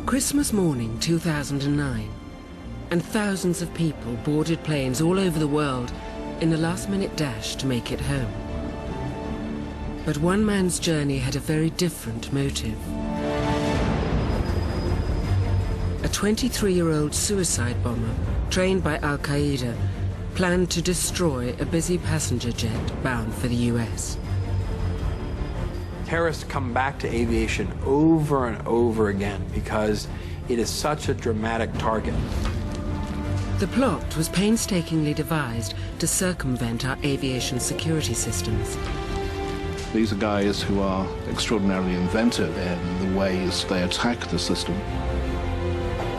Christmas morning 2009, and thousands of people boarded planes all over the world in a last-minute dash to make it home. But one man's journey had a very different motive. A 23-year-old suicide bomber, trained by Al-Qaeda, planned to destroy a busy passenger jet bound for the US. Terrorists come back to aviation over and over again because it is such a dramatic target. The plot was painstakingly devised to circumvent our aviation security systems. These are guys who are extraordinarily inventive in the ways they attack the system.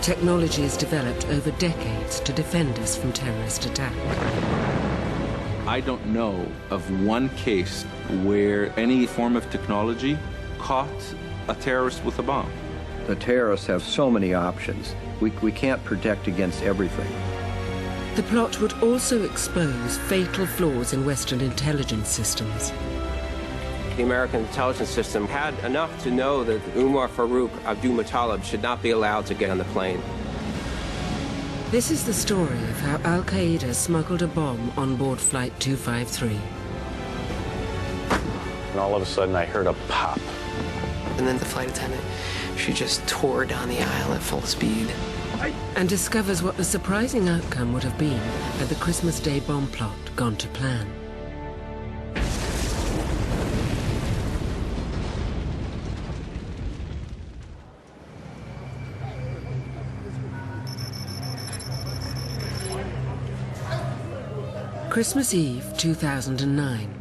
Technology is developed over decades to defend us from terrorist attack. I don't know of one case where any form of technology caught a terrorist with a bomb. The terrorists have so many options. We can't protect against everything. The plot would also expose fatal flaws in Western intelligence systems. The American intelligence system had enough to know that Umar Farouk Abdul-Muttalib should not be allowed to get on the plane. This is the story of how Al-Qaeda smuggled a bomb on board Flight 253. And all of a sudden I heard a pop. And then the flight attendant, she just tore down the aisle at full speed. And discovers what the surprising outcome would have been had the Christmas Day bomb plot gone to plan. Christmas Eve 2009.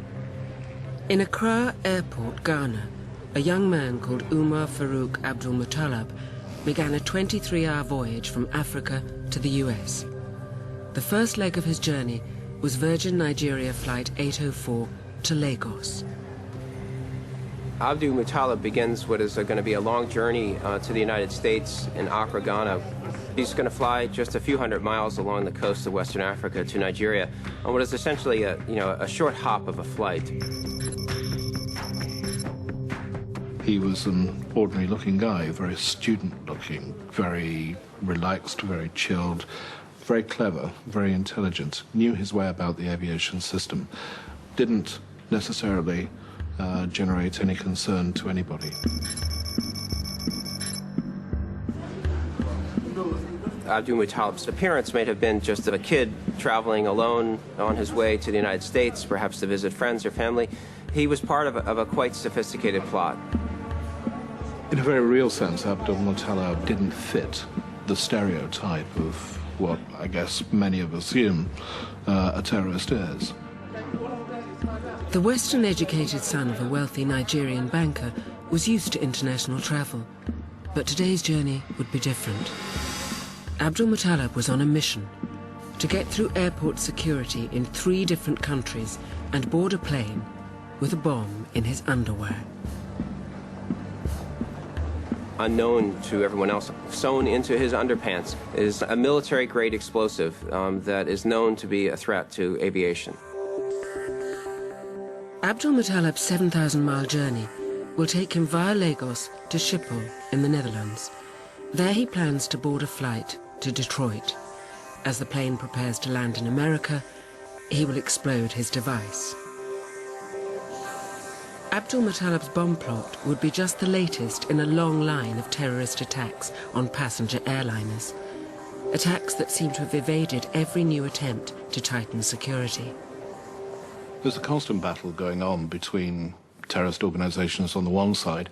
In Accra Airport, Ghana, a young man called Umar Farouk Abdul-Muttalib began a 23-hour voyage from Africa to the US. The first leg of his journey was Virgin Nigeria Flight 804 to Lagos. Abdul-Muttalib begins what is going to be a long journey to the United States in Accra, Ghana. He's going to fly just a few hundred miles along the coast of Western Africa to Nigeria on what is essentially a short hop of a flight. He was an ordinary-looking guy, very student-looking, very relaxed, very chilled, very clever, very intelligent, knew his way about the aviation system, didn't necessarily generate any concern to anybody. Abdul-Muttalib's appearance may have been just of a kid traveling alone on his way to the United States, perhaps to visit friends or family. He was part of a quite sophisticated plot. In a very real sense, Abdul-Muttalib didn't fit the stereotype of what I guess many of us assume a terrorist is. The Western-educated son of a wealthy Nigerian banker was used to international travel, but today's journey would be different. Abdul-Muttalib was on a mission to get through airport security in 3 different countries and board a plane with a bomb in his underwear. Unknown to everyone else, sewn into his underpants is a military-grade explosive that is known to be a threat to aviation. Abdul-Muttalib's 7,000-mile journey will take him via Lagos to Schiphol in the Netherlands. There he plans to board a flight to Detroit. As the plane prepares to land in America, he will explode his device. Abdul-Muttalib's bomb plot would be just the latest in a long line of terrorist attacks on passenger airliners. Attacks that seem to have evaded every new attempt to tighten security. There's a constant battle going on between terrorist organizations on the one side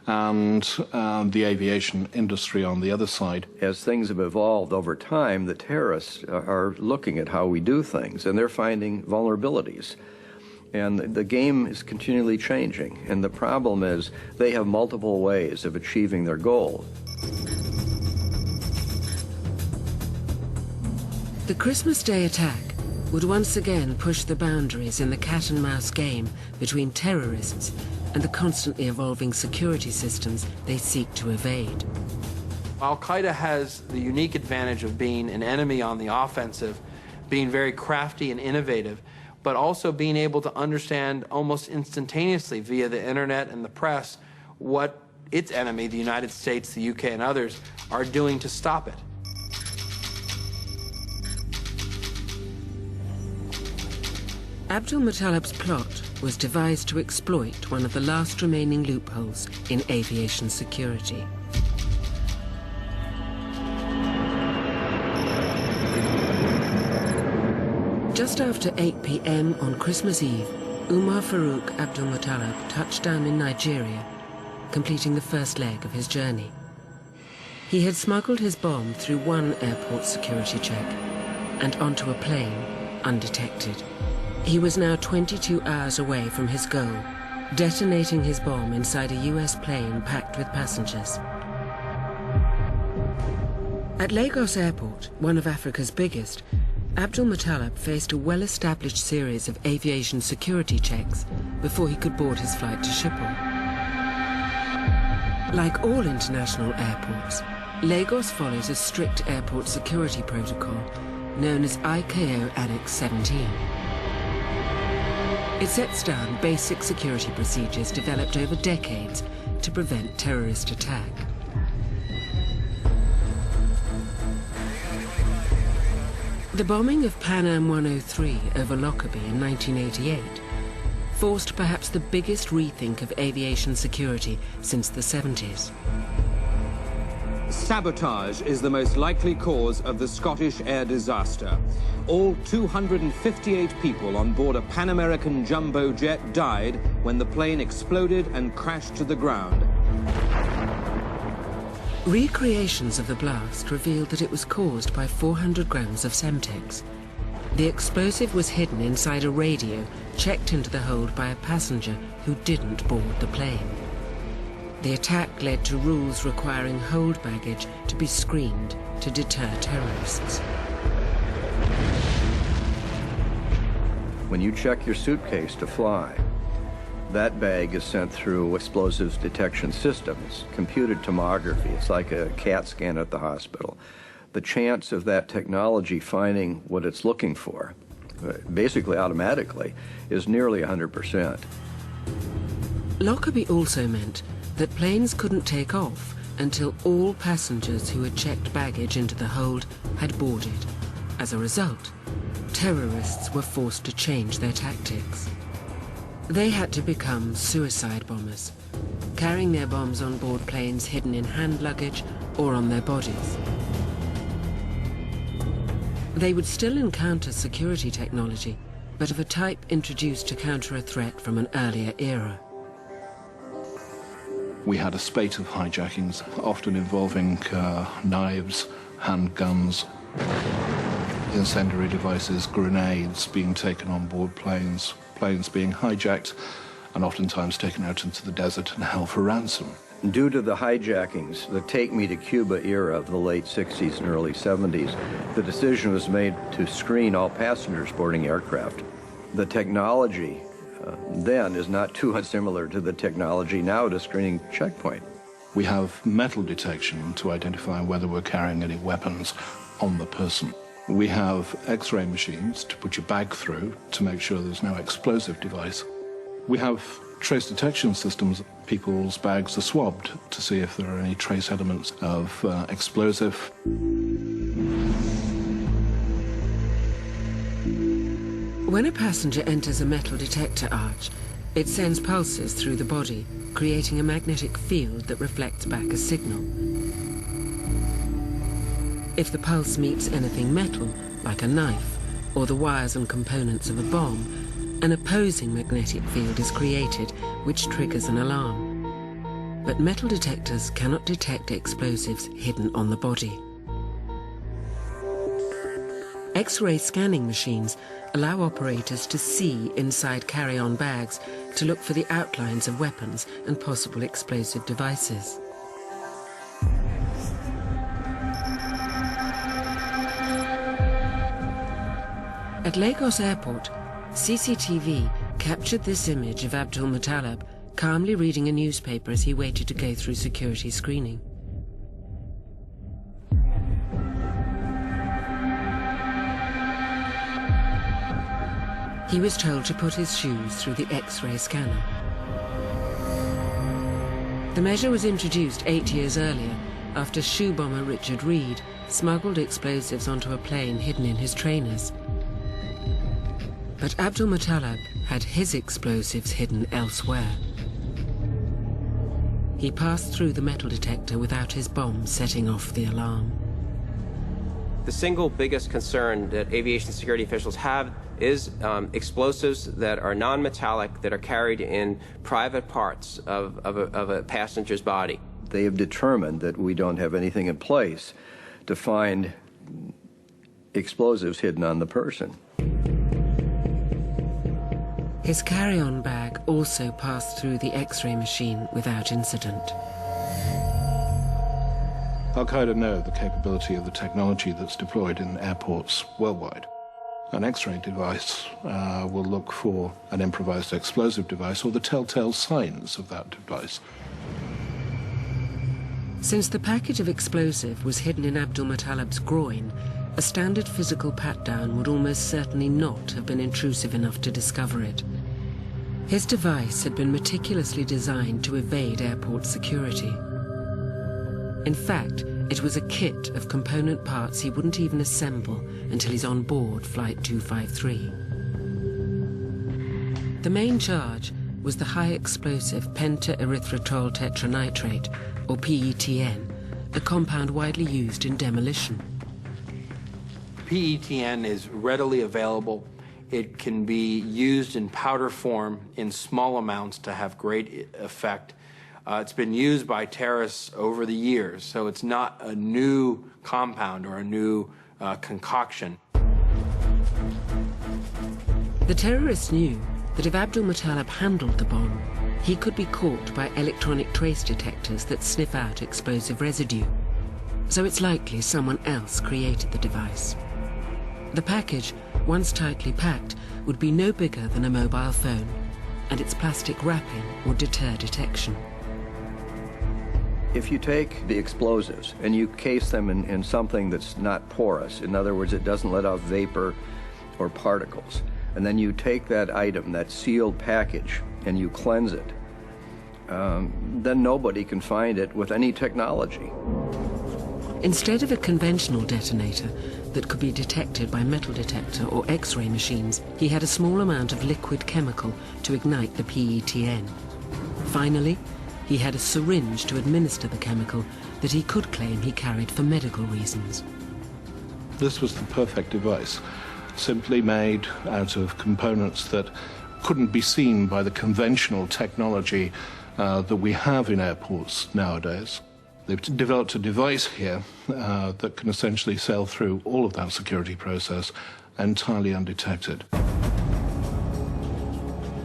and the aviation industry on the other side. As things have evolved over time, the terrorists are looking at how we do things, and they're finding vulnerabilities. And the game is continually changing, and the problem is they have multiple ways of achieving their goal. The Christmas Day attack would once again push the boundaries in the cat-and-mouse game between terrorists and the constantly evolving security systems they seek to evade. Al-Qaeda has the unique advantage of being an enemy on the offensive, being very crafty and innovative, but also being able to understand almost instantaneously via the internet and the press what its enemy, the United States, the UK, and others, are doing to stop it. Abdul Muttalib's plot was devised to exploit one of the last remaining loopholes in aviation security. Just after 8 p.m. on Christmas Eve, Umar Farouk Abdul Muttalib touched down in Nigeria, completing the first leg of his journey. He had smuggled his bomb through one airport security check and onto a plane undetected. He was now 22 hours away from his goal, detonating his bomb inside a US plane packed with passengers. At Lagos Airport, one of Africa's biggest, Abdul Muttalib faced a well-established series of aviation security checks before he could board his flight to Schiphol. Like all international airports, Lagos follows a strict airport security protocol known as ICAO Annex 17. It sets down basic security procedures developed over decades to prevent terrorist attack. The bombing of Pan Am 103 over Lockerbie in 1988 forced perhaps the biggest rethink of aviation security since the 70s. Sabotage is the most likely cause of the Scottish air disaster. All 258 people on board a Pan American jumbo jet died when the plane exploded and crashed to the ground. Recreations of the blast revealed that it was caused by 400 grams of Semtex. The explosive was hidden inside a radio checked into the hold by a passenger who didn't board the plane. The attack led to rules requiring hold baggage to be screened to deter terrorists. When you check your suitcase to fly, that bag is sent through explosives detection systems, computed tomography. It's like a CAT scan at the hospital. The chance of that technology finding what it's looking for, basically automatically, is nearly 100%. Lockerbie also meant that planes couldn't take off until all passengers who had checked baggage into the hold had boarded. As a result, terrorists were forced to change their tactics. They had to become suicide bombers, carrying their bombs on board planes hidden in hand luggage or on their bodies. They would still encounter security technology, but of a type introduced to counter a threat from an earlier era. We had a spate of hijackings, often involving knives, handguns, incendiary devices, grenades being taken on board planes, planes being hijacked and oftentimes taken out into the desert and held for ransom. Due to the hijackings, the Take Me to Cuba era of the late 60s and early 70s, the decision was made to screen all passengers boarding aircraft. The technology then is not too unsimilar to the technology now to screening checkpoint. We have metal detection to identify whether we're carrying any weapons on the person. We have X-ray machines to put your bag through to make sure there's no explosive device. We have trace detection systems. People's bags are swabbed to see if there are any trace elements of explosive. When a passenger enters a metal detector arch, it sends pulses through the body, creating a magnetic field that reflects back a signal. If the pulse meets anything metal, like a knife, or the wires and components of a bomb, an opposing magnetic field is created, which triggers an alarm. But metal detectors cannot detect explosives hidden on the body. X-ray scanning machines allow operators to see inside carry-on bags to look for the outlines of weapons and possible explosive devices. At Lagos Airport, CCTV captured this image of Abdul Muttalib calmly reading a newspaper as he waited to go through security screening. He was told to put his shoes through the X-ray scanner. The measure was introduced 8 years earlier after shoe bomber Richard Reed smuggled explosives onto a plane hidden in his trainers. But Abdul Muttalib had his explosives hidden elsewhere. He passed through the metal detector without his bomb setting off the alarm. The single biggest concern that aviation security officials have is explosives that are non-metallic, that are carried in private parts of a passenger's body. They have determined that we don't have anything in place to find explosives hidden on the person. His carry-on bag also passed through the X-ray machine without incident. Al-Qaeda know the capability of the technology that's deployed in airports worldwide. An X-ray device will look for an improvised explosive device or the telltale signs of that device. Since the package of explosive was hidden in Abdul Muttalib's groin, a standard physical pat-down would almost certainly not have been intrusive enough to discover it. His device had been meticulously designed to evade airport security. In fact, it was a kit of component parts he wouldn't even assemble until he's on board Flight 253. The main charge was the high-explosive pentaerythritol tetranitrate, or PETN, a compound widely used in demolition. PETN is readily available. It can be used in powder form in small amounts to have great effect. It's been used by terrorists over the years, so it's not a new compound or a new concoction. The terrorists knew that if Abdul Muttalib handled the bomb, he could be caught by electronic trace detectors that sniff out explosive residue. So it's likely someone else created the device. The package, once tightly packed, would be no bigger than a mobile phone, and its plastic wrapping would deter detection. If you take the explosives and you case them in something that's not porous, in other words, it doesn't let off vapor or particles, and then you take that item, that sealed package, and you cleanse it, then nobody can find it with any technology. Instead of a conventional detonator that could be detected by metal detector or X-ray machines, he had a small amount of liquid chemical to ignite the PETN. Finally, he had a syringe to administer the chemical that he could claim he carried for medical reasons. This was the perfect device, simply made out of components that couldn't be seen by the conventional technology that we have in airports nowadays. They've developed a device here that can essentially sail through all of that security process entirely undetected.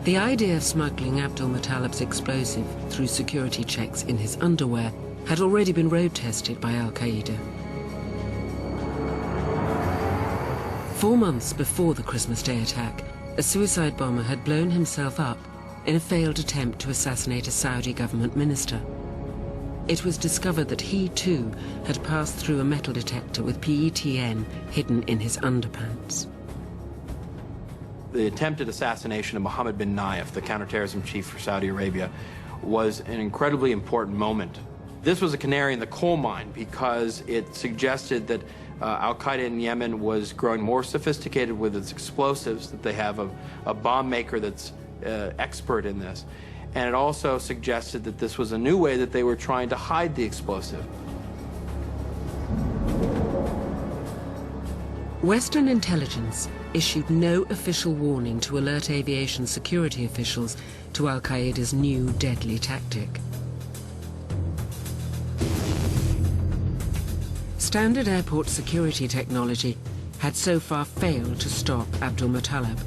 The idea of smuggling Abdul Muttalib's explosive through security checks in his underwear had already been road-tested by Al-Qaeda. 4 months before the Christmas Day attack, a suicide bomber had blown himself up in a failed attempt to assassinate a Saudi government minister. It was discovered that he, too, had passed through a metal detector with PETN hidden in his underpants. The attempted assassination of Mohammed bin Nayef, the counterterrorism chief for Saudi Arabia, was an incredibly important moment. This was a canary in the coal mine because it suggested that Al-Qaeda in Yemen was growing more sophisticated with its explosives, that they have a bomb maker that's expert in this. And it also suggested that this was a new way that they were trying to hide the explosive. Western intelligence issued no official warning to alert aviation security officials to Al-Qaeda's new deadly tactic. Standard airport security technology had so far failed to stop Abdul Muttalib.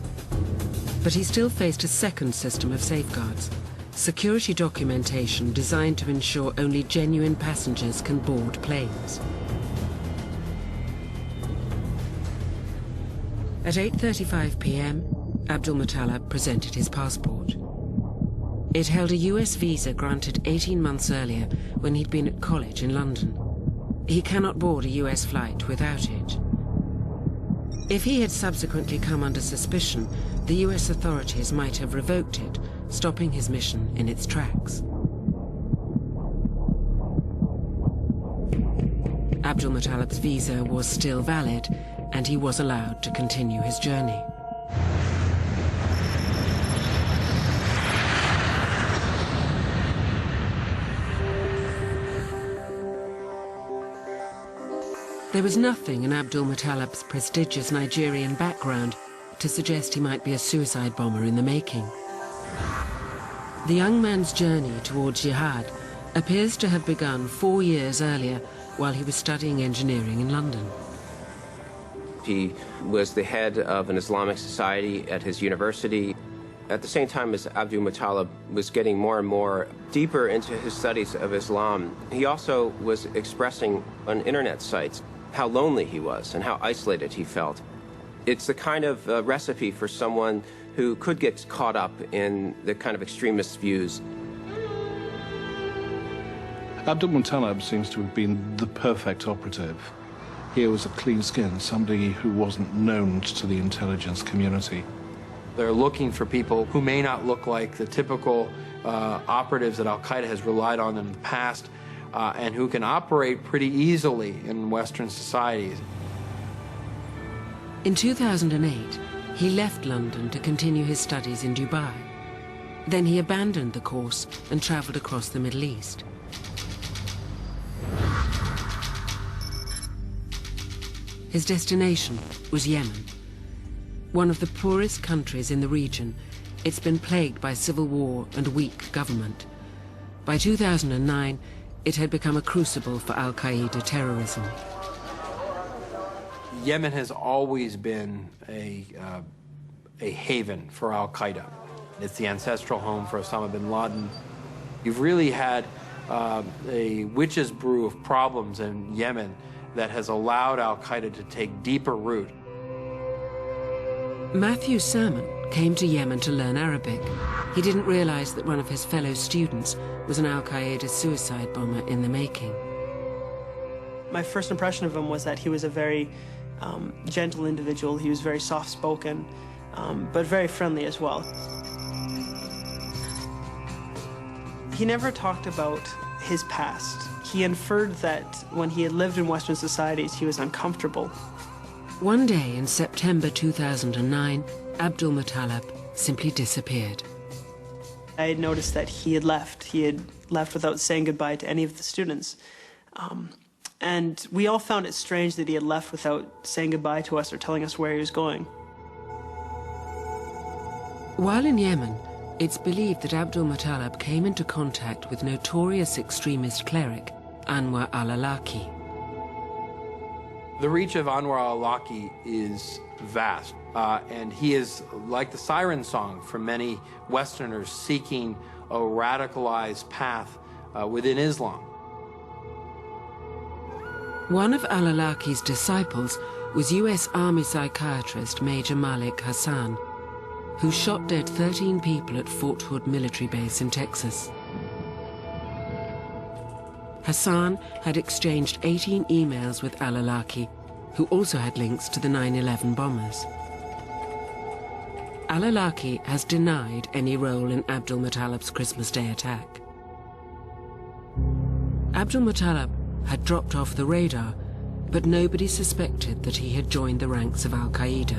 But he still faced a second system of safeguards, security documentation designed to ensure only genuine passengers can board planes. At 8:35 p.m., Abdul Muttalib presented his passport. It held a US visa granted 18 months earlier when he'd been at college in London. He cannot board a US flight without it. If he had subsequently come under suspicion, the US authorities might have revoked it, stopping his mission in its tracks. Abdul Muttalib's visa was still valid, and he was allowed to continue his journey. There was nothing in Abdul Muttalib's prestigious Nigerian background to suggest he might be a suicide bomber in the making. The young man's journey towards jihad appears to have begun 4 years earlier while he was studying engineering in London. He was the head of an Islamic society at his university. At the same time as Abdul Muttalib was getting more and more deeper into his studies of Islam, he also was expressing on internet sites how lonely he was and how isolated he felt. It's the kind of recipe for someone who could get caught up in the kind of extremist views. Abdul Muttalib seems to have been the perfect operative. Here was a clean skin, somebody who wasn't known to the intelligence community. They're looking for people who may not look like the typical operatives that Al-Qaeda has relied on in the past, and who can operate pretty easily in Western societies. In 2008, he left London to continue his studies in Dubai. Then he abandoned the course and traveled across the Middle East. His destination was Yemen. One of the poorest countries in the region, it's been plagued by civil war and weak government. By 2009, it had become a crucible for Al-Qaeda terrorism. Yemen has always been a haven for Al-Qaeda. It's the ancestral home for Osama bin Laden. You've really had a witch's brew of problems in Yemen that has allowed Al-Qaeda to take deeper root. Matthew Salmon came to Yemen to learn Arabic. He didn't realize that one of his fellow students was an Al-Qaeda suicide bomber in the making. My first impression of him was that he was a very gentle individual. He was very soft-spoken, but very friendly as well. He never talked about his past. He inferred that when he had lived in Western societies, he was uncomfortable. One day in September 2009, Abdul Muttalib simply disappeared. I had noticed that he had left. He had left without saying goodbye to any of the students. And we all found it strange that he had left without saying goodbye to us or telling us where he was going. While in Yemen, it's believed that Abdul Muttalib came into contact with notorious extremist cleric Anwar al-Awlaki. The reach of Anwar al-Awlaki is vast, and he is like the siren song for many Westerners seeking a radicalized path within Islam. One of al-Awlaki's disciples was U.S. Army psychiatrist Major Malik Hassan, who shot dead 13 people at Fort Hood military base in Texas. Hassan had exchanged 18 emails with al-Awlaki, who also had links to the 9/11 bombers. Al-Awlaki has denied any role in Abdul Muttalib's Christmas Day attack. Abdul Muttalib had dropped off the radar, but nobody suspected that he had joined the ranks of Al-Qaeda.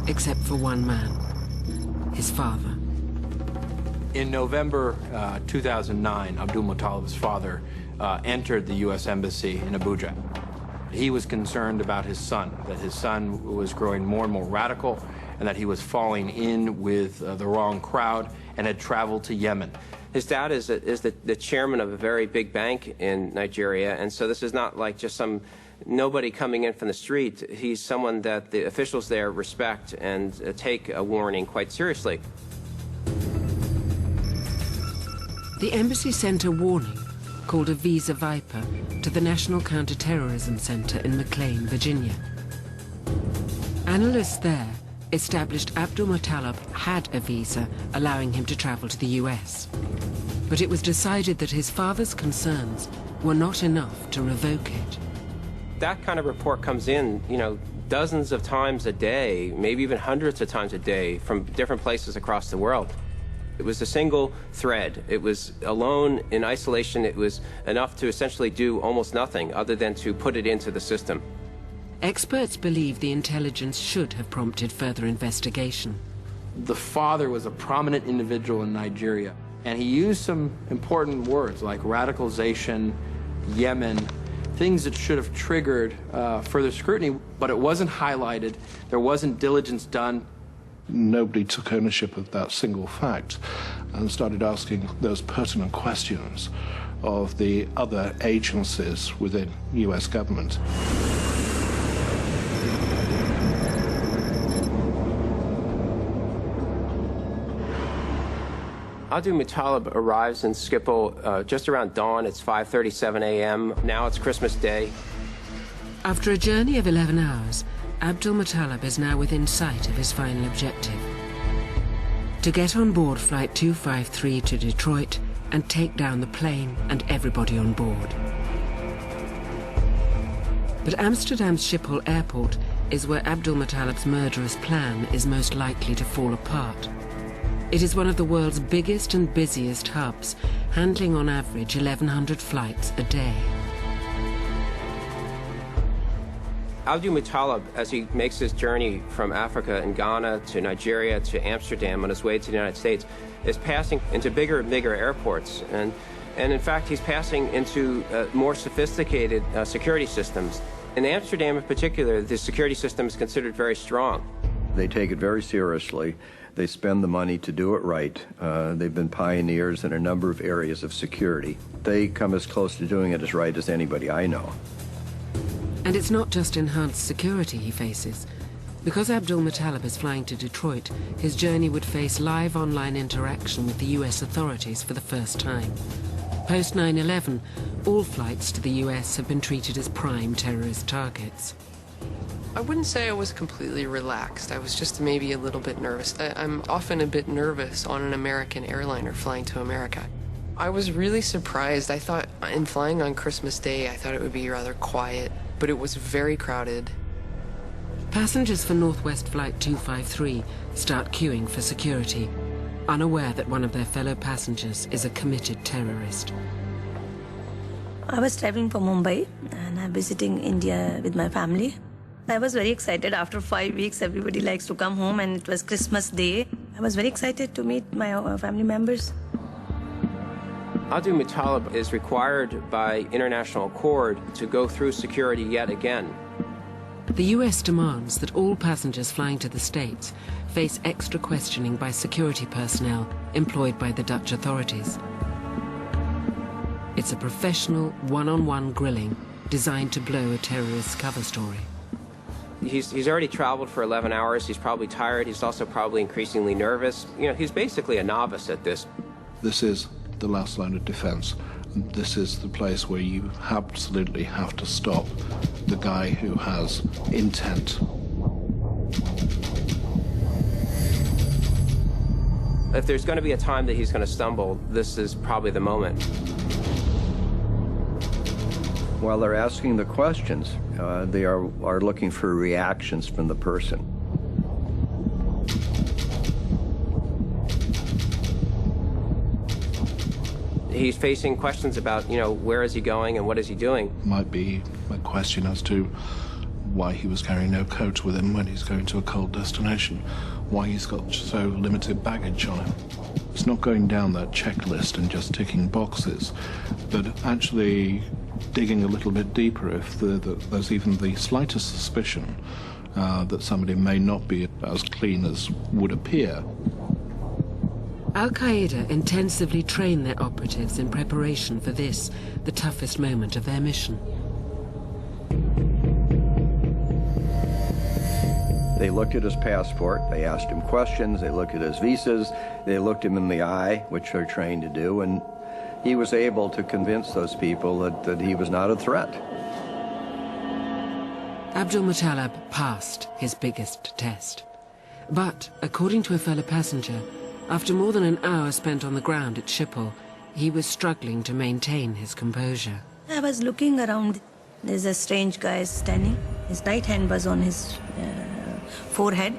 Except for one man, his father. In November 2009, Abdul Muttalib's father entered the U.S. Embassy in Abuja. He was concerned about his son, that his son was growing more and more radical, and that he was falling in with the wrong crowd and had traveled to Yemen. His dad is the chairman of a very big bank in Nigeria, and so this is not like just some nobody coming in from the street. He's someone that the officials there respect and take a warning quite seriously. The embassy sent a warning, called a Visa Viper, to the National Counterterrorism Center in McLean, Virginia. Analysts there established Abdul Muttalib had a visa allowing him to travel to the US. But it was decided that his father's concerns were not enough to revoke it. That kind of report comes in, dozens of times a day, maybe even hundreds of times a day from different places across the world. It was a single thread. It was alone, in isolation. It was enough to essentially do almost nothing other than to put it into the system. Experts believe the intelligence should have prompted further investigation. The father was a prominent individual in Nigeria, and he used some important words like radicalization, Yemen, things that should have triggered further scrutiny, but it wasn't highlighted. There wasn't diligence done. Nobody took ownership of that single fact and started asking those pertinent questions of the other agencies within US government. Abdul Muttalib arrives in Schiphol just around dawn. It's 5:37 a.m. Now it's Christmas Day. After a journey of 11 hours, Abdul Muttalib is now within sight of his final objective: to get on board Flight 253 to Detroit and take down the plane and everybody on board. But Amsterdam's Schiphol airport is where Abdul Muttalib's murderous plan is most likely to fall apart. It is one of the world's biggest and busiest hubs, handling on average 1,100 flights a day. Abdul Muttalib, as he makes his journey from Africa and Ghana to Nigeria to Amsterdam on his way to the United States, is passing into bigger and bigger airports. And in fact, he's passing into more sophisticated security systems. In Amsterdam in particular, the security system is considered very strong. They take it very seriously. They spend the money to do it right. They've been pioneers in a number of areas of security. They come as close to doing it as right as anybody I know. And it's not just enhanced security he faces. Because Abdul Muttalib is flying to Detroit, his journey would face live online interaction with the US authorities for the first time. Post 9/11, all flights to the US have been treated as prime terrorist targets. I wouldn't say I was completely relaxed. I was just maybe a little bit nervous. I'm often a bit nervous on an American airliner flying to America. I was really surprised. I thought in flying on Christmas Day, I thought it would be rather quiet, but it was very crowded. Passengers for Northwest Flight 253 start queuing for security, unaware that one of their fellow passengers is a committed terrorist. I was traveling from Mumbai and I'm visiting India with my family. I was very excited. After 5 weeks, everybody likes to come home, and it was Christmas Day. I was very excited to meet my family members. Abdul Muttalib is required by international accord to go through security yet again. The US demands that all passengers flying to the States face extra questioning by security personnel employed by the Dutch authorities. It's a professional, one-on-one grilling designed to blow a terrorist's cover story. He's already traveled for 11 hours. He's probably tired. He's also probably increasingly nervous. You know, he's basically a novice at this. This is the last line of defense. This is the place where you absolutely have to stop the guy who has intent. If there's going to be a time that he's going to stumble, this is probably the moment. While they're asking the questions, they are looking for reactions from the person. He's facing questions about, where is he going and what is he doing? Might be a question as to why he was carrying no coat with him when he's going to a cold destination, why he's got so limited baggage on him. It's not going down that checklist and just ticking boxes, but actually digging a little bit deeper if there's even the slightest suspicion that somebody may not be as clean as would appear. Al-Qaeda intensively train their operatives in preparation for this, the toughest moment of their mission. They looked at his passport, they asked him questions, they looked at his visas, they looked him in the eye, which they're trained to do, and he was able to convince those people that he was not a threat. Abdul Muttalib passed his biggest test. But, according to a fellow passenger, after more than an hour spent on the ground at Schiphol, he was struggling to maintain his composure. I was looking around. There's a strange guy standing. His right hand was on his forehead,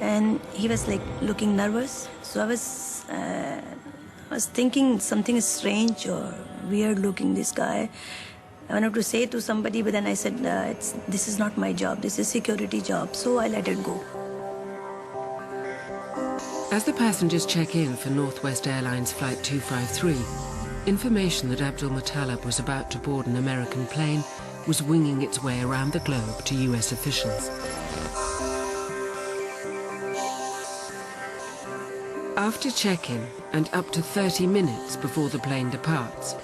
and he was like looking nervous. So I was thinking something is strange or weird looking, this guy. I wanted to say to somebody, but then I said, this is not my job, this is security job, so I let it go. As the passengers check in for Northwest Airlines Flight 253, information that Abdul Muttalib was about to board an American plane was winging its way around the globe to US officials. After check-in and up to 30 minutes before the plane departs,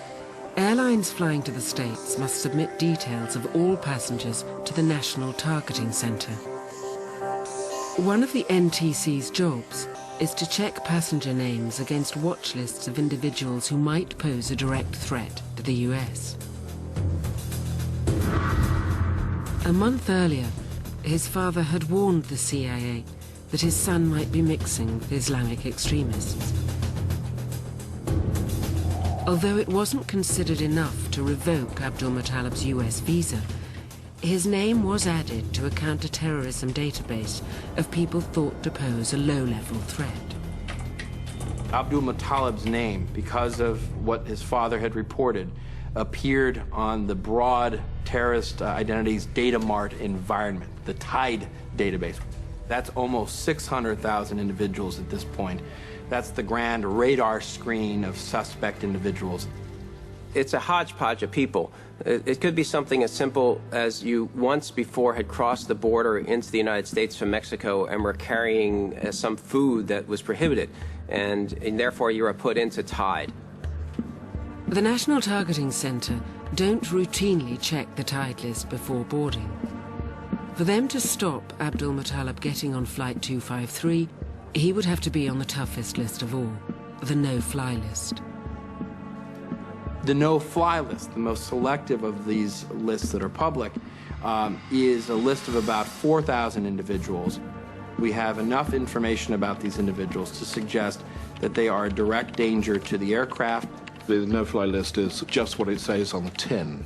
airlines flying to the States must submit details of all passengers to the National Targeting Center. One of the NTC's jobs is to check passenger names against watch lists of individuals who might pose a direct threat to the US. A month earlier, his father had warned the CIA that his son might be mixing with Islamic extremists. Although it wasn't considered enough to revoke Abdul Muttalib's US visa, his name was added to a counter-terrorism database of people thought to pose a low-level threat. Abdul Muttalib's name, because of what his father had reported, appeared on the broad terrorist identities data mart environment, the TIDE database. That's almost 600,000 individuals at this point. That's the grand radar screen of suspect individuals. It's a hodgepodge of people. It could be something as simple as you once before had crossed the border into the United States from Mexico and were carrying some food that was prohibited, and therefore you were put into TIDE. The National Targeting Center don't routinely check the TIDE list before boarding. For them to stop Abdul Muttalib getting on Flight 253, he would have to be on the toughest list of all, the no-fly list. The no-fly list, the most selective of these lists that are public, is a list of about 4,000 individuals. We have enough information about these individuals to suggest that they are a direct danger to the aircraft. The no-fly list is just what it says on the tin.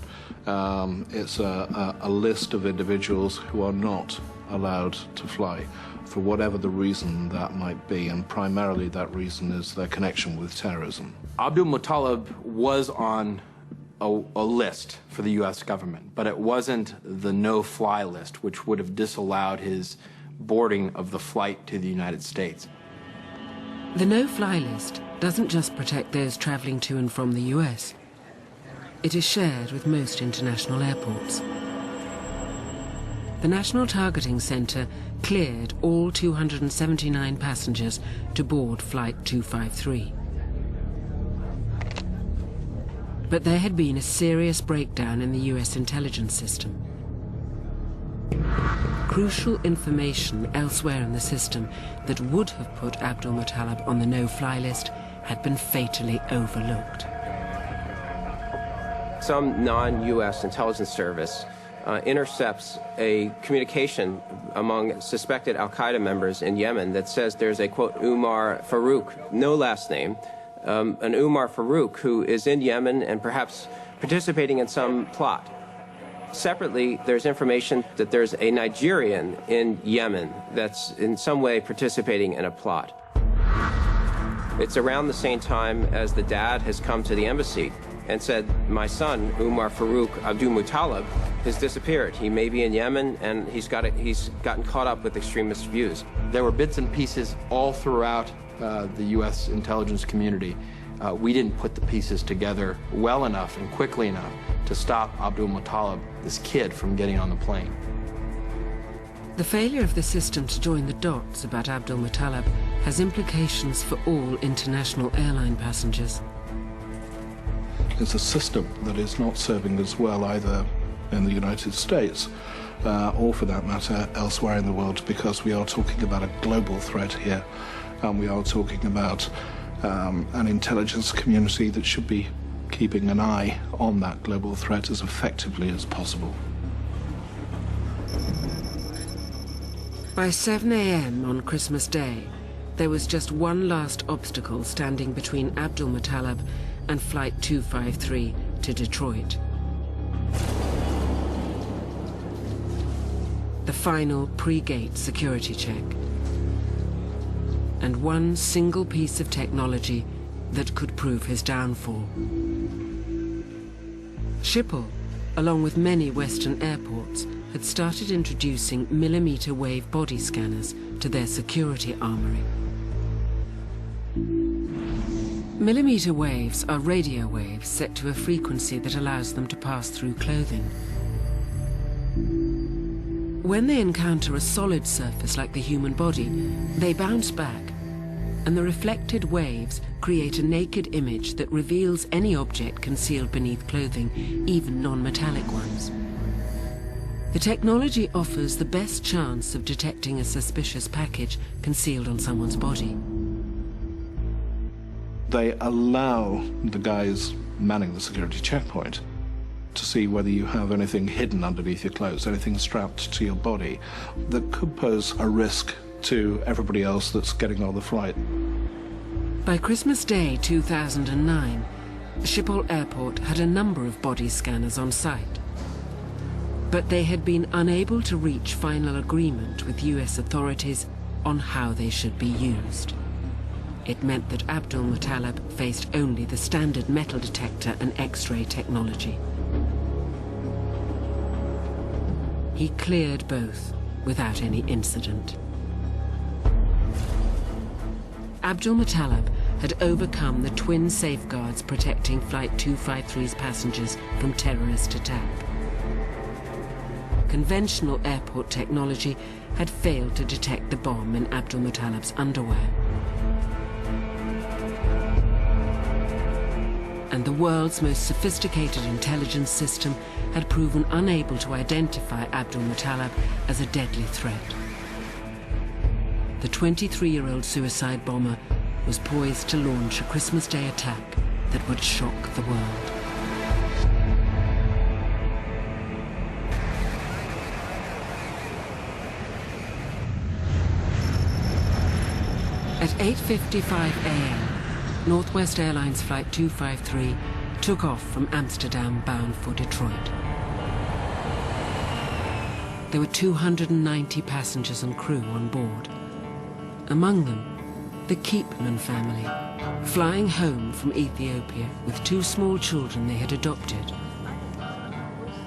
It's a list of individuals who are not allowed to fly, for whatever the reason that might be, and primarily that reason is their connection with terrorism. Abdul Muttalib was on a list for the U.S. government, but it wasn't the no-fly list, which would have disallowed his boarding of the flight to the United States. The no-fly list doesn't just protect those traveling to and from the US. It is shared with most international airports. The National Targeting Center cleared all 279 passengers to board Flight 253. But there had been a serious breakdown in the US intelligence system. Crucial information elsewhere in the system that would have put Abdul Muttalib on the no-fly list had been fatally overlooked. Some non-U.S. intelligence service intercepts a communication among suspected al-Qaeda members in Yemen that says there's a, quote, Umar Farouk, no last name, an Umar Farouk who is in Yemen and perhaps participating in some plot. Separately, there's information that there's a Nigerian in Yemen that's in some way participating in a plot. It's around the same time as the dad has come to the embassy and said, my son, Umar Farouk Abdul Muttalib, has disappeared. He may be in Yemen, and he's gotten caught up with extremist views. There were bits and pieces all throughout the U.S. intelligence community. We didn't put the pieces together well enough and quickly enough to stop Abdul Muttalib, this kid, from getting on the plane. The failure of the system to join the dots about Abdul Muttalib has implications for all international airline passengers. It's a system that is not serving us well either in the United States or, for that matter, elsewhere in the world, because we are talking about a global threat here, and we are talking about an intelligence community that should be keeping an eye on that global threat as effectively as possible. By 7 a.m. on Christmas Day, there was just one last obstacle standing between Abdul Muttalib and Flight 253 to Detroit. The final pre-gate security check. and one single piece of technology that could prove his downfall. Schiphol, along with many Western airports, had started introducing millimeter wave body scanners to their security armory. Millimeter waves are radio waves set to a frequency that allows them to pass through clothing. When they encounter a solid surface like the human body, they bounce back, and the reflected waves create a naked image that reveals any object concealed beneath clothing, even non-metallic ones. The technology offers the best chance of detecting a suspicious package concealed on someone's body. They allow the guys manning the security checkpoint to see whether you have anything hidden underneath your clothes, anything strapped to your body that could pose a risk to everybody else that's getting on the flight. By Christmas Day 2009, Schiphol Airport had a number of body scanners on site. But they had been unable to reach final agreement with US authorities on how they should be used. It meant that Abdul Muttalib faced only the standard metal detector and X-ray technology. He cleared both without any incident. Abdul Muttalib had overcome the twin safeguards protecting Flight 253's passengers from terrorist attack. Conventional airport technology had failed to detect the bomb in Abdul Muttalib's underwear. And the world's most sophisticated intelligence system had proven unable to identify Abdul Muttalib as a deadly threat. The 23-year-old suicide bomber was poised to launch a Christmas Day attack that would shock the world. At 8:55 a.m., Northwest Airlines Flight 253 took off from Amsterdam bound for Detroit. There were 290 passengers and crew on board. Among them, the Keepman family, flying home from Ethiopia with two small children they had adopted.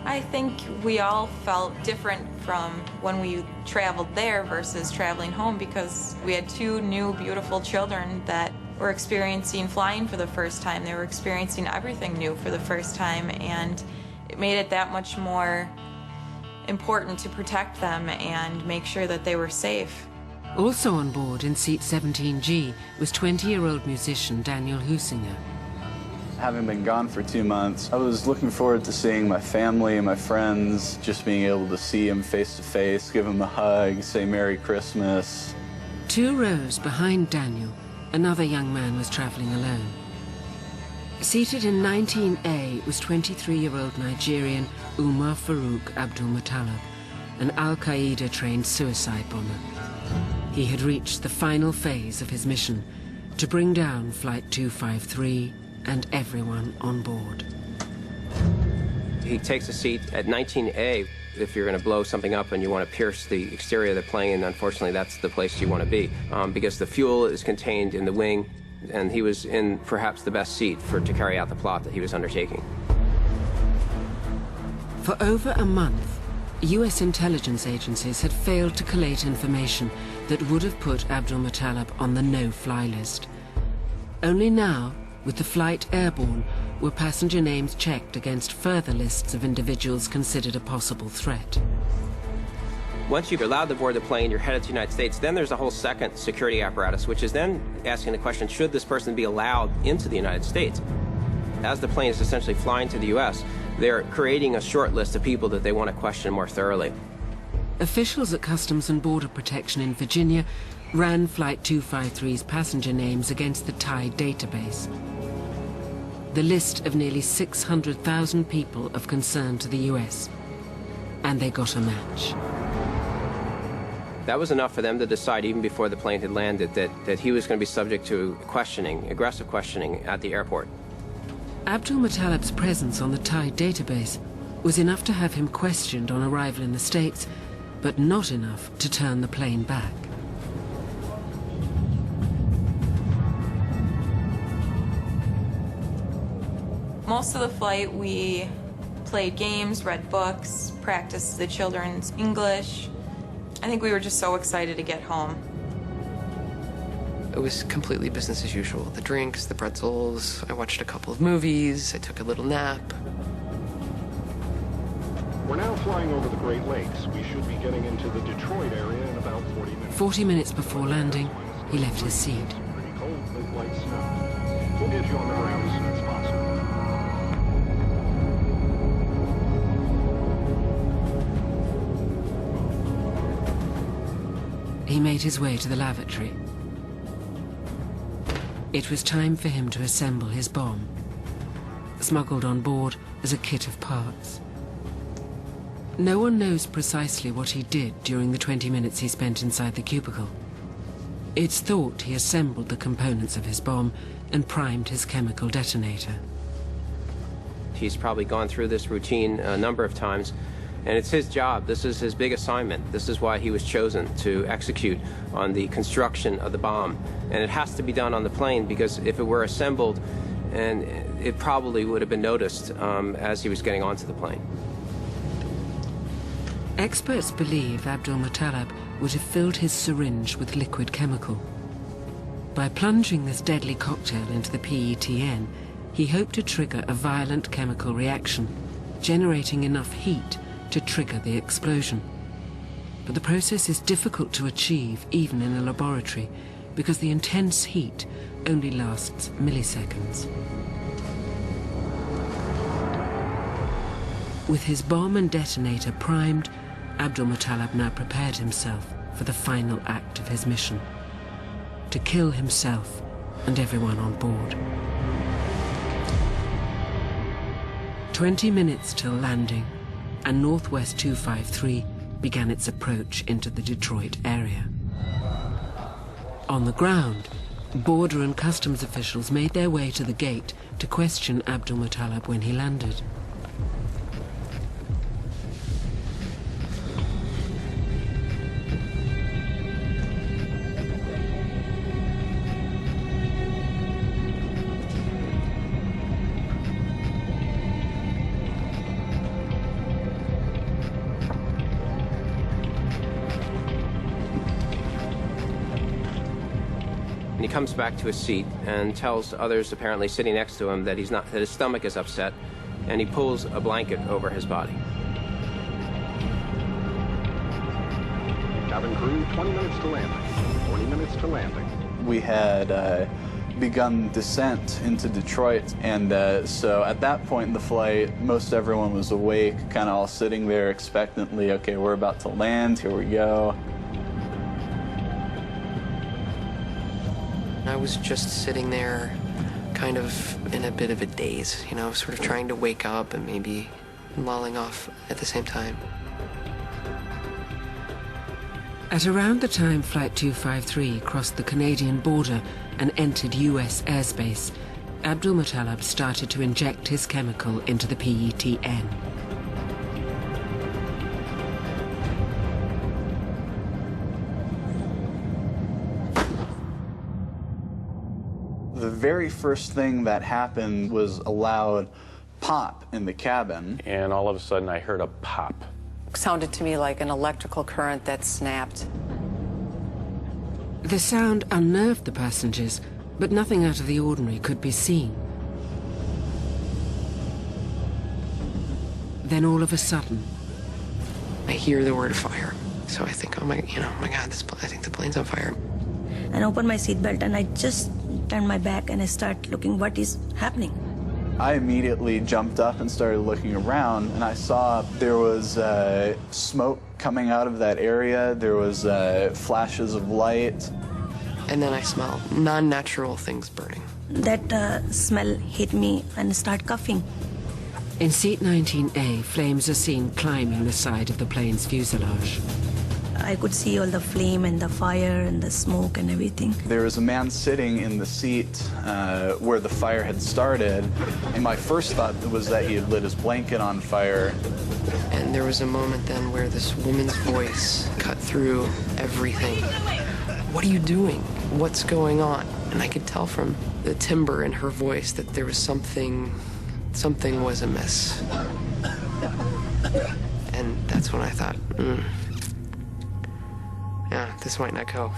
I think we all felt different from when we traveled there versus traveling home because we had two new beautiful children that were experiencing flying for the first time. They were experiencing everything new for the first time, and it made it that much more important to protect them and make sure that they were safe. Also on board in seat 17G was 20-year-old musician Daniel Husinger. Having been gone for 2 months, I was looking forward to seeing my family and my friends, just being able to see them face to face, give them a hug, say Merry Christmas. 2 rows behind Daniel, another young man was traveling alone. Seated in 19A was 23-year-old Nigerian Umar Farouk Abdul Muttalib, an Al-Qaeda-trained suicide bomber. He had reached the final phase of his mission to bring down Flight 253 and everyone on board. He takes a seat at 19A. If you're going to blow something up and you want to pierce the exterior of the plane, unfortunately that's the place you want to be because the fuel is contained in the wing, and he was in perhaps the best seat to carry out the plot that he was undertaking. For over a month, US intelligence agencies had failed to collate information that would have put Abdul Muttalib on the no-fly list. Only now, with the flight airborne, were passenger names checked against further lists of individuals considered a possible threat. Once you're allowed to board the plane, you're headed to the United States, then there's a whole second security apparatus, which is then asking the question, should this person be allowed into the United States? As the plane is essentially flying to the US, they're creating a short list of people that they want to question more thoroughly. Officials at Customs and Border Protection in Virginia ran Flight 253's passenger names against the Thai database. The list of nearly 600,000 people of concern to the US. And they got a match. That was enough for them to decide, even before the plane had landed, that he was going to be subject to questioning, aggressive questioning at the airport. Abdul Muttalib's presence on the Thai database was enough to have him questioned on arrival in the States, but not enough to turn the plane back. most of the flight, we played games, read books, practiced the children's English. I think we were just so excited to get home. It was completely business as usual. The drinks, the pretzels, I watched a couple of movies, I took a little nap. We're now flying over the Great Lakes. We should be getting into the Detroit area in about 40 minutes. 40 minutes before landing, he left his seat. Pretty cold with light snow. We'll get you on the ground as soon as possible. He made his way to the lavatory. It was time for him to assemble his bomb, smuggled on board as a kit of parts. No one knows precisely what he did during the 20 minutes he spent inside the cubicle. It's thought he assembled the components of his bomb and primed his chemical detonator. He's probably gone through this routine a number of times, and it's his job. This is his big assignment. This is why he was chosen to execute on the construction of the bomb. And it has to be done on the plane, because if it were assembled, and it probably would have been noticed as he was getting onto the plane. Experts believe Abdul-Muttalib would have filled his syringe with liquid chemical. By plunging this deadly cocktail into the PETN, he hoped to trigger a violent chemical reaction, generating enough heat to trigger the explosion. But the process is difficult to achieve even in a laboratory, because the intense heat only lasts milliseconds. With his bomb and detonator primed, Abdul-Muttalib now prepared himself for the final act of his mission: to kill himself and everyone on board. 20 minutes till landing, and Northwest 253 began its approach into the Detroit area. On the ground, border and customs officials made their way to the gate to question Abdul-Muttalib when he landed. He comes back to his seat and tells others apparently sitting next to him that that his stomach is upset, and he pulls a blanket over his body. Cabin crew, 20 minutes to landing. 40 minutes to landing. We had begun descent into Detroit, and so at that point in the flight, most everyone was awake, kind of all sitting there expectantly. Okay, we're about to land, here we go. I was just sitting there, kind of in a bit of a daze, you know, sort of trying to wake up and maybe lolling off at the same time. At around the time Flight 253 crossed the Canadian border and entered US airspace, Abdul-Muttalib started to inject his chemical into the PETN. The very first thing that happened was a loud pop in the cabin. And all of a sudden I heard a pop. It sounded to me like an electrical current that snapped. The sound unnerved the passengers, but nothing out of the ordinary could be seen. Then all of a sudden, I hear the word fire. So I think, oh my God, I think the plane's on fire. And I opened my seatbelt and I just turned my back and I start looking what is happening. I immediately jumped up and started looking around, and I saw there was smoke coming out of that area. There was flashes of light. And then I smell non-natural things burning. That smell hit me and start coughing. In seat 19A, flames are seen climbing the side of the plane's fuselage. I could see all the flame and the fire and the smoke and everything. There was a man sitting in the seat where the fire had started, and my first thought was that he had lit his blanket on fire. And there was a moment then where this woman's voice cut through everything. What are you doing? What's going on? And I could tell from the timbre in her voice that there was something something was amiss. And that's when I thought, yeah, this might not go.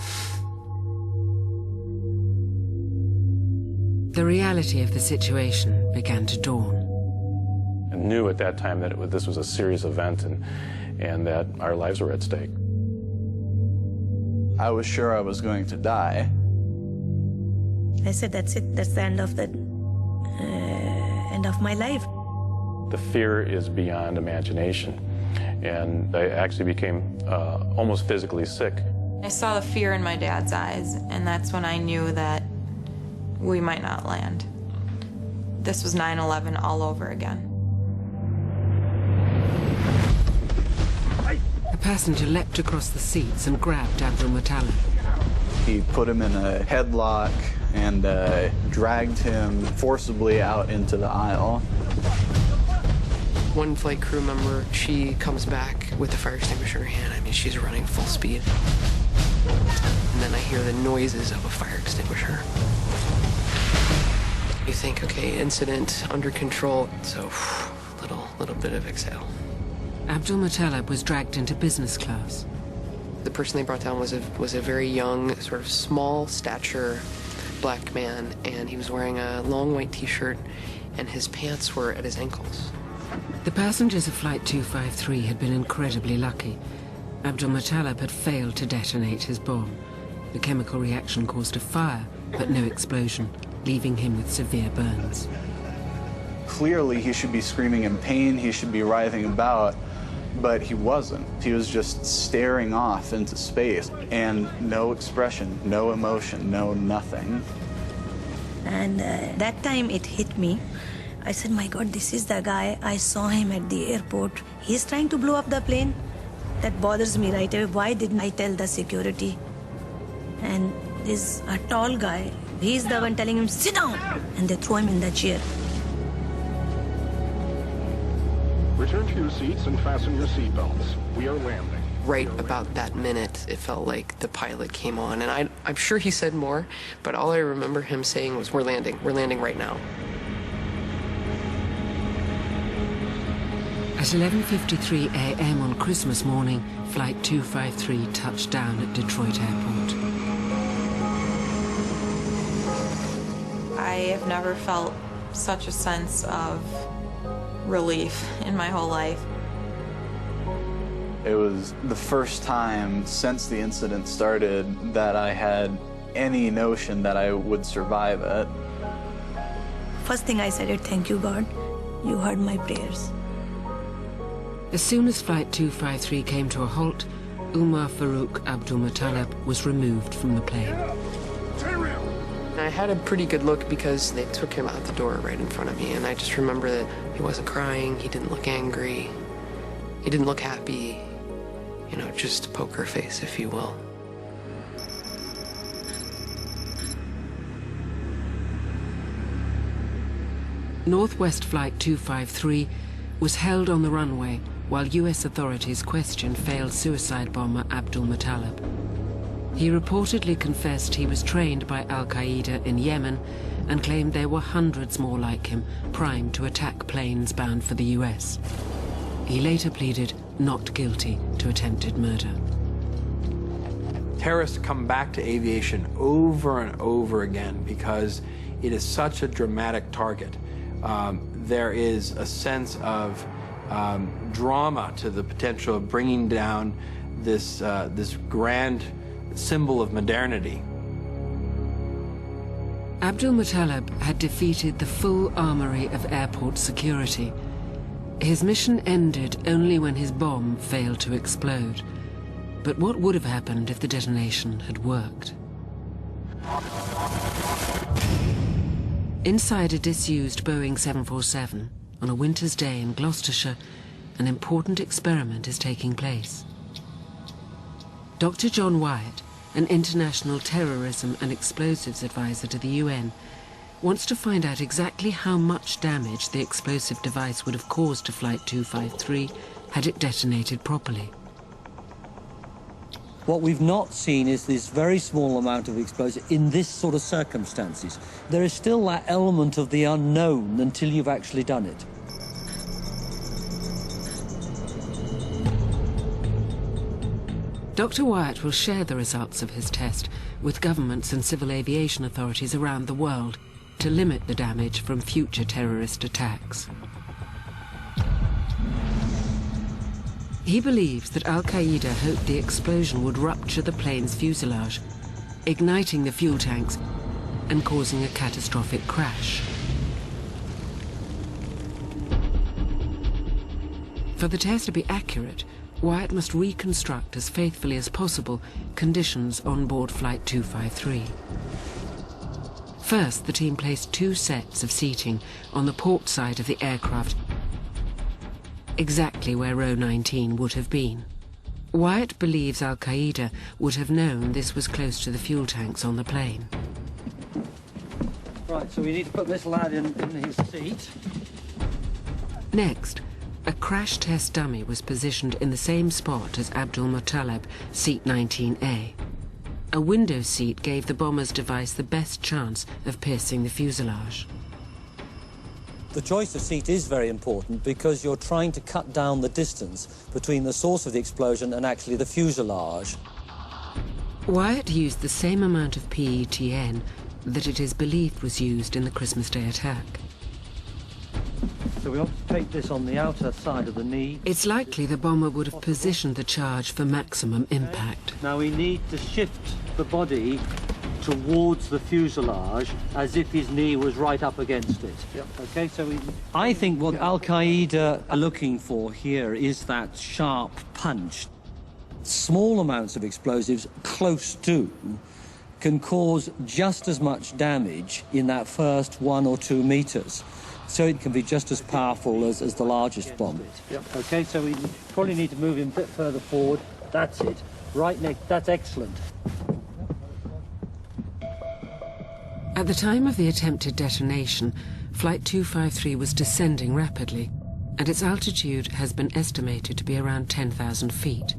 The reality of the situation began to dawn. I knew at that time that this was a serious event and that our lives were at stake. I was sure I was going to die. I said, that's it. That's the end of my life. The fear is beyond imagination, and I actually became almost physically sick. I saw the fear in my dad's eyes, and that's when I knew that we might not land. This was 9/11 all over again. The passenger leapt across the seats and grabbed Abdul Muttalib. He put him in a headlock and dragged him forcibly out into the aisle. One flight crew member, she comes back with the fire extinguisher in her hand. I mean, she's running full speed. And then I hear the noises of a fire extinguisher. You think, okay, incident under control, so little bit of exhale. Abdul Muttalib was dragged into business class. The person they brought down was a very young, sort of small stature black man, and he was wearing a long white t-shirt, and his pants were at his ankles. The passengers of Flight 253 had been incredibly lucky. Abdul Muttalib had failed to detonate his bomb. The chemical reaction caused a fire, but no explosion, leaving him with severe burns. Clearly, he should be screaming in pain, he should be writhing about, but he wasn't. He was just staring off into space, and no expression, no emotion, no nothing. And that time it hit me. I said, my God, this is the guy. I saw him at the airport. He's trying to blow up the plane. That bothers me right away. Why didn't I tell the security? And this a tall guy, he's the one telling him, sit down! And they throw him in the chair. Return to your seats and fasten your seatbelts. We are landing. Right about that minute, it felt like the pilot came on, and I'm sure he said more, but all I remember him saying was, we're landing right now. At 11:53 a.m. on Christmas morning, Flight 253 touched down at Detroit Airport. I have never felt such a sense of relief in my whole life. It was the first time since the incident started that I had any notion that I would survive it. First thing I said, thank you, God. You heard my prayers. As soon as Flight 253 came to a halt, Umar Farouk Abdul Muttalib was removed from the plane. I had a pretty good look because they took him out the door right in front of me, and I just remember that he wasn't crying, he didn't look angry, he didn't look happy, you know, just poker face, if you will. Northwest Flight 253 was held on the runway while US authorities questioned failed suicide bomber Abdul Muttalib. He reportedly confessed he was trained by Al-Qaeda in Yemen and claimed there were hundreds more like him, primed to attack planes bound for the US. He later pleaded not guilty to attempted murder. Terrorists come back to aviation over and over again because it is such a dramatic target. There is a sense of drama to the potential of bringing down this grand symbol of modernity. Abdul Muttalib had defeated the full armory of airport security. His mission ended only when his bomb failed to explode. But what would have happened if the detonation had worked? Inside a disused Boeing 747, on a winter's day in Gloucestershire, an important experiment is taking place. Dr. John Wyatt, an international terrorism and explosives advisor to the UN, wants to find out exactly how much damage the explosive device would have caused to Flight 253 had it detonated properly. What we've not seen is this very small amount of explosive in this sort of circumstances. There is still that element of the unknown until you've actually done it. Dr. Wyatt will share the results of his test with governments and civil aviation authorities around the world to limit the damage from future terrorist attacks. He believes that Al-Qaeda hoped the explosion would rupture the plane's fuselage, igniting the fuel tanks and causing a catastrophic crash. For the test to be accurate, Wyatt must reconstruct as faithfully as possible conditions on board Flight 253. First, the team placed 2 sets of seating on the port side of the aircraft, exactly where row 19 would have been. Wyatt believes Al-Qaeda would have known this was close to the fuel tanks on the plane. Right, so we need to put this lad in his seat. Next, a crash test dummy was positioned in the same spot as Abdul Muttalib, seat 19A. A window seat gave the bomber's device the best chance of piercing the fuselage. The choice of seat is very important because you're trying to cut down the distance between the source of the explosion and actually the fuselage. Wyatt used the same amount of PETN that it is believed was used in the Christmas Day attack. So we want to take this on the outer side of the knee. It's likely the bomber would have positioned the charge for maximum impact. Now we need to shift the body towards the fuselage as if his knee was right up against it. Yep. Okay, so I think what Al-Qaeda are looking for here is that sharp punch. Small amounts of explosives close to can cause just as much damage in that first 1 or 2 meters. So it can be just as powerful as the largest bomb. Yep. Okay, so we probably need to move him a bit further forward. That's it. Right next. That's excellent. At the time of the attempted detonation, Flight 253 was descending rapidly, and its altitude has been estimated to be around 10,000 feet.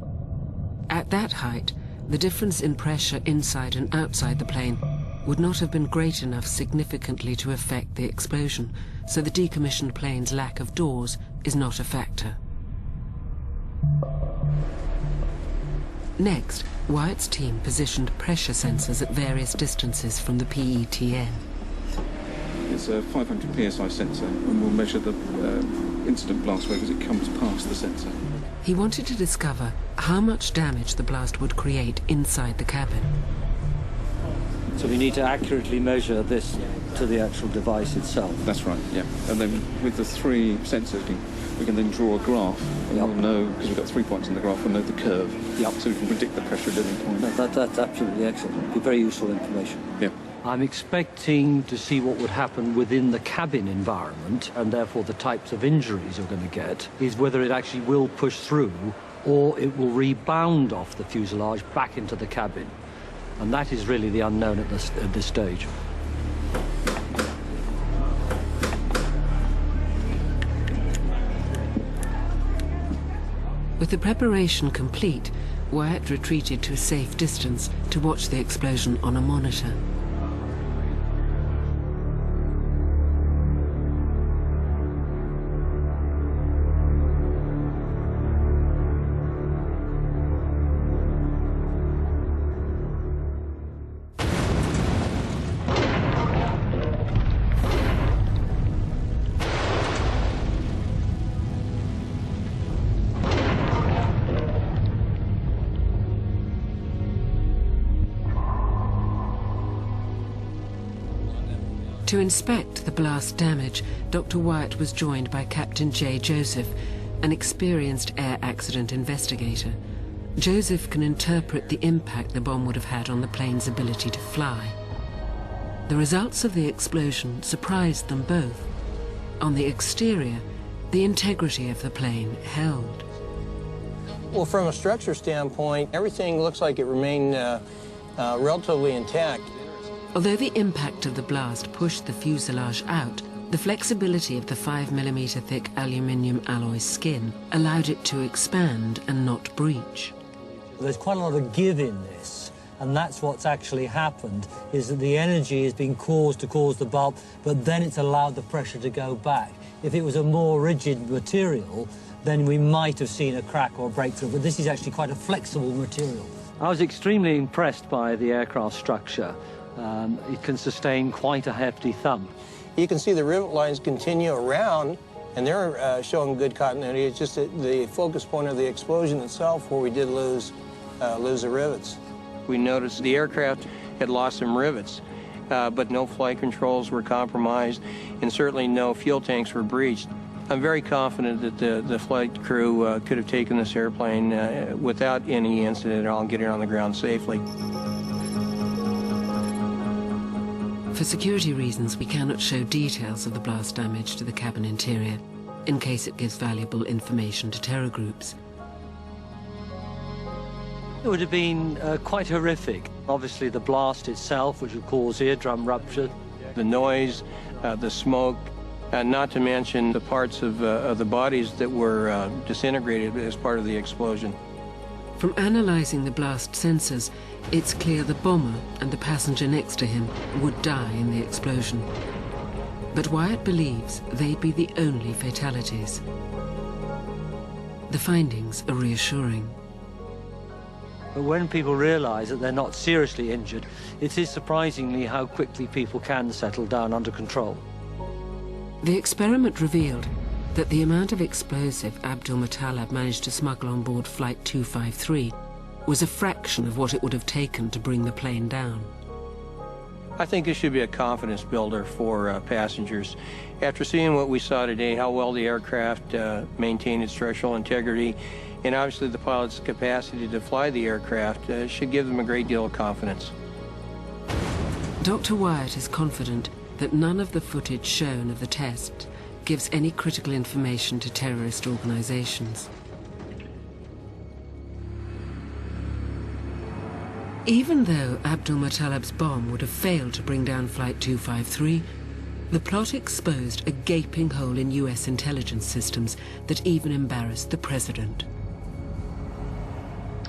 At that height, the difference in pressure inside and outside the plane would not have been great enough significantly to affect the explosion, so the decommissioned plane's lack of doors is not a factor. Next, Wyatt's team positioned pressure sensors at various distances from the PETN. It's a 500 psi sensor, and we'll measure the incident blast wave as it comes past the sensor. He wanted to discover how much damage the blast would create inside the cabin. So we need to accurately measure this to the actual device itself. That's right, yeah. And then with the 3 sensors, we can then draw a graph, and we'll know, because we've got 3 points in the graph, we'll know the curve. Yep. So we can predict the pressure at any point. That's absolutely excellent. It'd be very useful information. Yeah. I'm expecting to see what would happen within the cabin environment, and therefore the types of injuries you're going to get, is whether it actually will push through or it will rebound off the fuselage back into the cabin. And that is really the unknown at this stage. With the preparation complete, Wyatt retreated to a safe distance to watch the explosion on a monitor. To inspect the blast damage, Dr. Wyatt was joined by Captain J. Joseph, an experienced air accident investigator. Joseph can interpret the impact the bomb would have had on the plane's ability to fly. The results of the explosion surprised them both. On the exterior, the integrity of the plane held. Well, from a structure standpoint, everything looks like it remained relatively intact. Although the impact of the blast pushed the fuselage out, the flexibility of the 5mm thick aluminium alloy skin allowed it to expand and not breach. There's quite a lot of give in this, and that's what's actually happened, is that the energy is being caused to cause the bulb, but then it's allowed the pressure to go back. If it was a more rigid material, then we might have seen a crack or a breakthrough, but this is actually quite a flexible material. I was extremely impressed by the aircraft structure. It can sustain quite a hefty thump. You can see the rivet lines continue around, and they're showing good continuity. It's just the focus point of the explosion itself where we did lose the rivets. We noticed the aircraft had lost some rivets, but no flight controls were compromised, and certainly no fuel tanks were breached. I'm very confident that the flight crew could have taken this airplane without any incident at all and get it on the ground safely. For security reasons, we cannot show details of the blast damage to the cabin interior, in case it gives valuable information to terror groups. It would have been quite horrific. Obviously, the blast itself, which would cause eardrum rupture. The noise, the smoke, not to mention the parts of the bodies that were disintegrated as part of the explosion. From analysing the blast sensors, it's clear the bomber and the passenger next to him would die in the explosion. But Wyatt believes they'd be the only fatalities. The findings are reassuring. But when people realise that they're not seriously injured, it is surprisingly how quickly people can settle down under control. The experiment revealed that the amount of explosive Abdul Muttalib managed to smuggle on board Flight 253 was a fraction of what it would have taken to bring the plane down. I think this should be a confidence builder for passengers. After seeing what we saw today, how well the aircraft maintained its structural integrity, and obviously the pilot's capacity to fly the aircraft, should give them a great deal of confidence. Dr. Wyatt is confident that none of the footage shown of the test gives any critical information to terrorist organizations. Even though Abdul Muttalib's bomb would have failed to bring down Flight 253, the plot exposed a gaping hole in US intelligence systems that even embarrassed the president.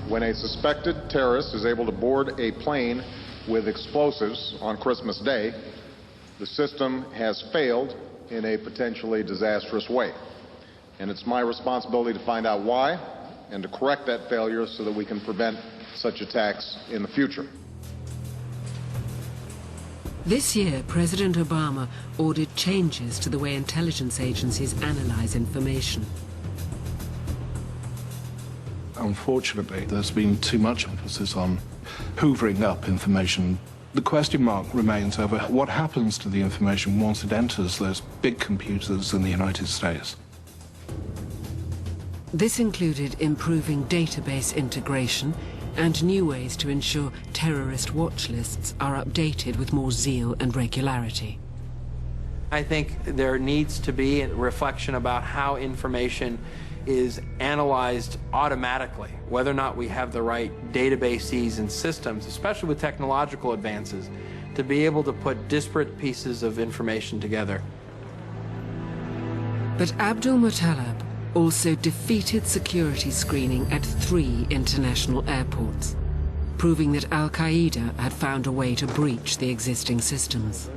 When a suspected terrorist is able to board a plane with explosives on Christmas Day, the system has failed in a potentially disastrous way. And it's my responsibility to find out why and to correct that failure so that we can prevent such attacks in the future. This year, President Obama ordered changes to the way intelligence agencies analyze information. Unfortunately, there's been too much emphasis on hoovering up information. The question mark remains over what happens to the information once it enters those big computers in the United States. This included improving database integration and new ways to ensure terrorist watch lists are updated with more zeal and regularity. I think there needs to be a reflection about how information is analyzed automatically, whether or not we have the right databases and systems, especially with technological advances, to be able to put disparate pieces of information together. But Abdul Muttalib also defeated security screening at 3 international airports, proving that Al-Qaeda had found a way to breach the existing systems.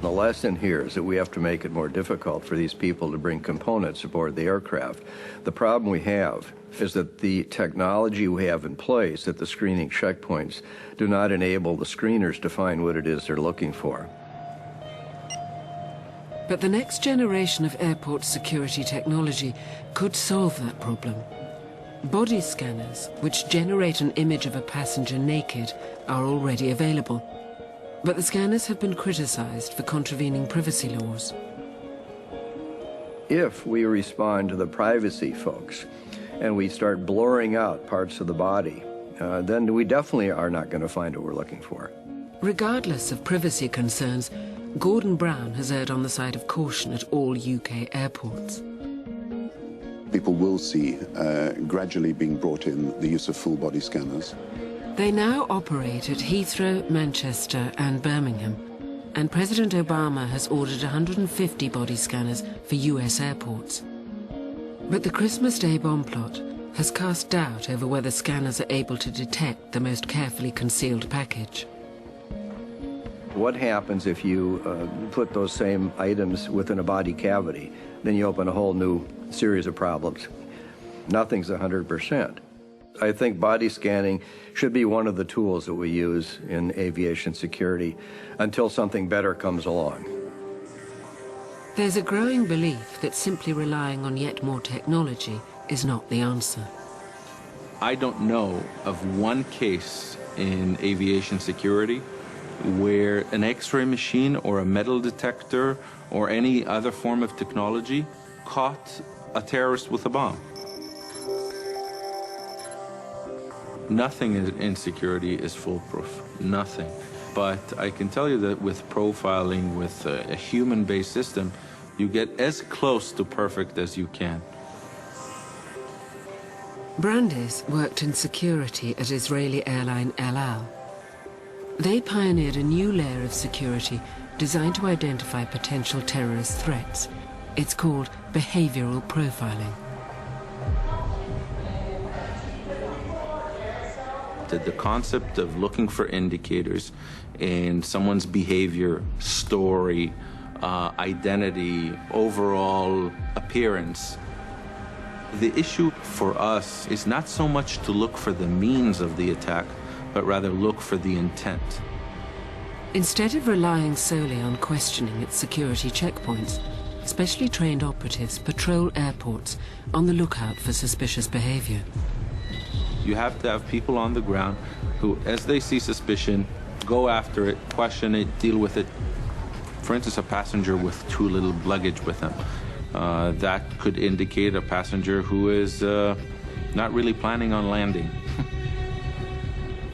The lesson here is that we have to make it more difficult for these people to bring components aboard the aircraft. The problem we have is that the technology we have in place at the screening checkpoints do not enable the screeners to find what it is they're looking for. But the next generation of airport security technology could solve that problem. Body scanners, which generate an image of a passenger naked, are already available. But the scanners have been criticized for contravening privacy laws. If we respond to the privacy folks and we start blurring out parts of the body, then we definitely are not going to find what we're looking for. Regardless of privacy concerns, Gordon Brown has erred on the side of caution at all UK airports. People will see gradually being brought in the use of full body scanners. They now operate at Heathrow, Manchester and Birmingham, and President Obama has ordered 150 body scanners for US airports. But the Christmas Day bomb plot has cast doubt over whether scanners are able to detect the most carefully concealed package. What happens if you put those same items within a body cavity? Then you open a whole new series of problems. Nothing's 100%. I think body scanning should be one of the tools that we use in aviation security until something better comes along. There's a growing belief that simply relying on yet more technology is not the answer. I don't know of one case in aviation security where an X-ray machine or a metal detector or any other form of technology caught a terrorist with a bomb. Nothing in security is foolproof, nothing. But I can tell you that with profiling, with a human-based system, you get as close to perfect as you can. Brandis worked in security at Israeli airline El Al. They pioneered a new layer of security designed to identify potential terrorist threats. It's called behavioral profiling. The concept of looking for indicators in someone's behavior, story, identity, overall appearance. The issue for us is not so much to look for the means of the attack, but rather look for the intent. Instead of relying solely on questioning at security checkpoints, specially trained operatives patrol airports on the lookout for suspicious behavior. You have to have people on the ground who, as they see suspicion, go after it, question it, deal with it. For instance, a passenger with too little luggage with him. That could indicate a passenger who is not really planning on landing.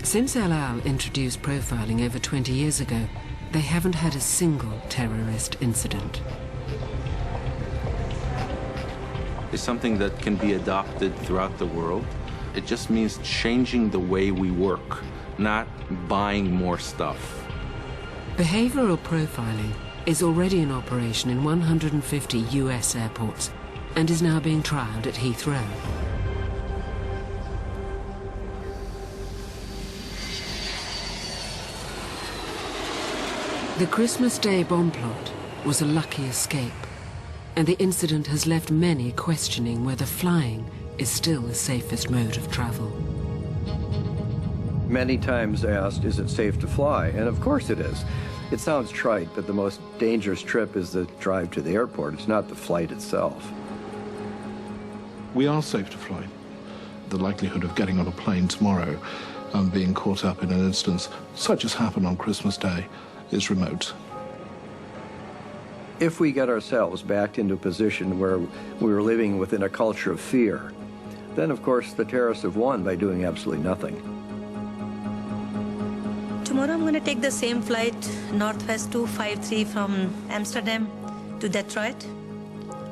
Since El Al introduced profiling over 20 years ago, they haven't had a single terrorist incident. It's something that can be adopted throughout the world. It just means changing the way we work, not buying more stuff. Behavioral profiling is already in operation in 150 US airports and is now being trialed at Heathrow. The Christmas Day bomb plot was a lucky escape, and the incident has left many questioning whether flying is still the safest mode of travel. Many times asked, is it safe to fly? And of course it is. It sounds trite, but the most dangerous trip is the drive to the airport. It's not the flight itself. We are safe to fly. The likelihood of getting on a plane tomorrow and being caught up in an instance such as happened on Christmas Day is remote. If we get ourselves back into a position where we were living within a culture of fear, then of course the terrorists have won by doing absolutely nothing. Tomorrow I'm going to take the same flight, Northwest 253 from Amsterdam to Detroit.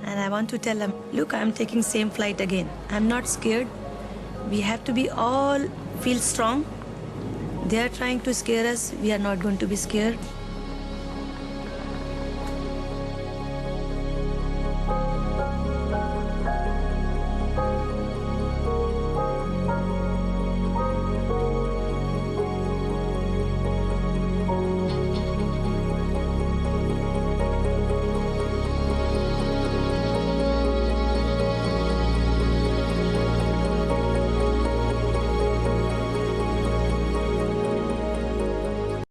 And I want to tell them, look, I'm taking same flight again. I'm not scared. We have to be all feel strong. They are trying to scare us. We are not going to be scared.